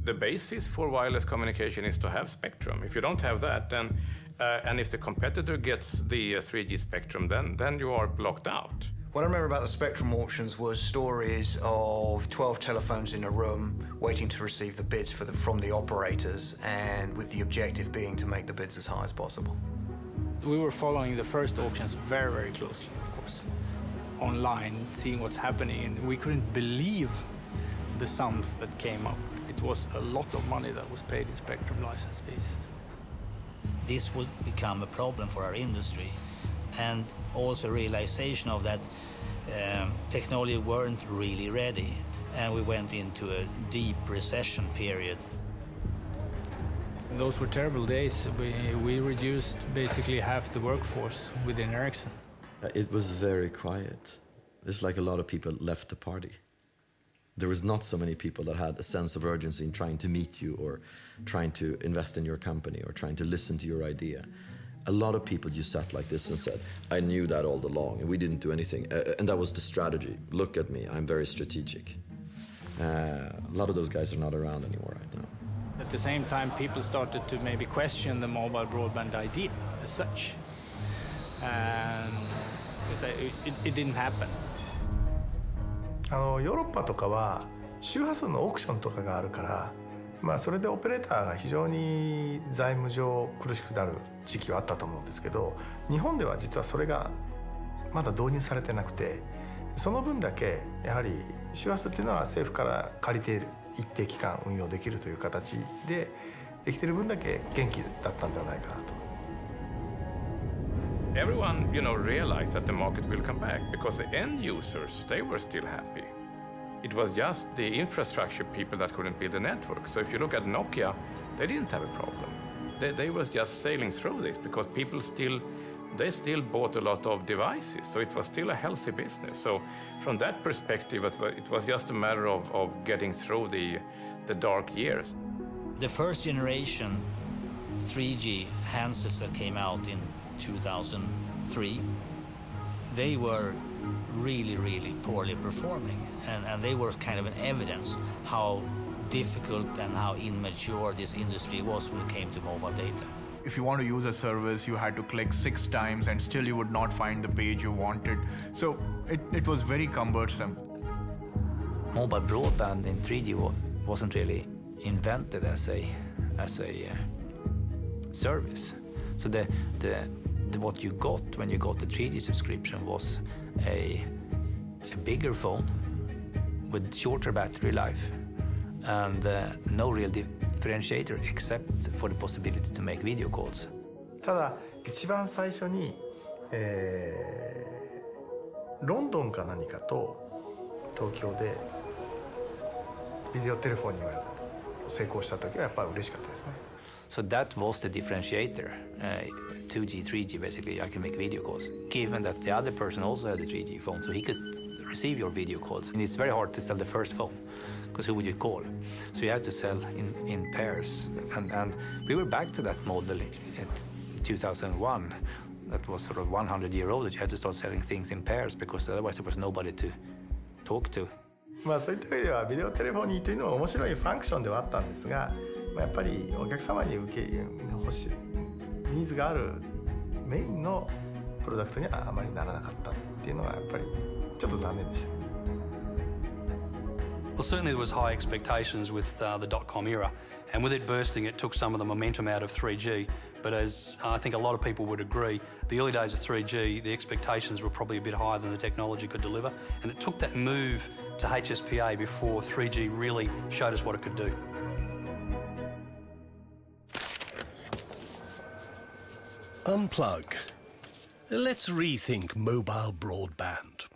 The basis for wireless communication is to have spectrum. If you don't have that, then and if the competitor gets the 3G spectrum, then you are blocked out. What I remember about the Spectrum auctions was stories of 12 telephones in a room waiting to receive the bids from the operators, and with the objective being to make the bids as high as possible. We were following the first auctions very, very closely, of course, online, seeing what's happening, and we couldn't believe the sums that came up. It was a lot of money that was paid in spectrum license fees. This would become a problem for our industry, and also realization of that technology weren't really ready, and we went into a deep recession period. Those were terrible days. We reduced basically half the workforce within Ericsson. It was very quiet. It's like a lot of people left the party. There was not so many people that had a sense of urgency in trying to meet you or trying to invest in your company or trying to listen to your idea. A lot of people just sat like this and said, I knew that all along, and we didn't do anything. And that was the strategy. Look at me, I'm very strategic. A lot of those guys are not around anymore right now. At the same time, people started to maybe question the mobile broadband idea as such. And it didn't happen. ヨーロッパとかは周波数のオークションとかがあるから、それでオペレーターが非常に財務上苦しくなる時期はあったと思うんですけど、日本では実はそれがまだ導入されてなくて、その分だけやはり周波数っていうのは政府から借りている一定期間運用できるという形でできている分だけ元気だったんではないかなと。Everyone, realized that the market will come back because the end users, they were still happy. It was just the infrastructure people that couldn't build a network. So if you look at Nokia, they didn't have a problem. They was just sailing through this because people still bought a lot of devices. So it was still a healthy business. So from that perspective, it was just a matter of getting through the dark years. The first generation 3G handsets that came out in 2003, they were really, really poorly performing, and they were kind of an evidence how difficult and how immature this industry was when it came to mobile data. If you want to use a service, you had to click 6 times and still you would not find the page you wanted. So it was very cumbersome. Mobile broadband in 3G wasn't really invented as a service. So what you got when you got the 3G subscription was a bigger phone with shorter battery life and no real differentiator except for the possibility to make video calls. ただ一番最初に、ロンドンか何かと東京でビデオテレフォンには成功した時はやっぱり嬉しかったですね。So that was the differentiator. 2G, 3G, basically, I can make video calls, given that the other person also had a 3G phone, so he could receive your video calls. And it's very hard to sell the first phone, because who would you call? So you had to sell in pairs. And we were back to that model in 2001. That was sort of 100-year-old, that you had to start selling things in pairs, because otherwise there was nobody to talk to. そういった意味ではビデオテレフォニーというのは面白いファンクションではあったんですが、やっぱりお客様に欲しいニーズがあるメインのプロダクトにはあまりならなかったっていうのがやっぱりちょっと残念でしたね。Well, certainly there was high expectations with the dot-com era, and with it bursting, it took some of the momentum out of 3G. But as I think a lot of people would agree, the early days of 3G, the expectations were probably a bit higher than the technology could deliver, and it took that move to HSPA before 3G really showed us what it could do. Unplug. Let's rethink mobile broadband.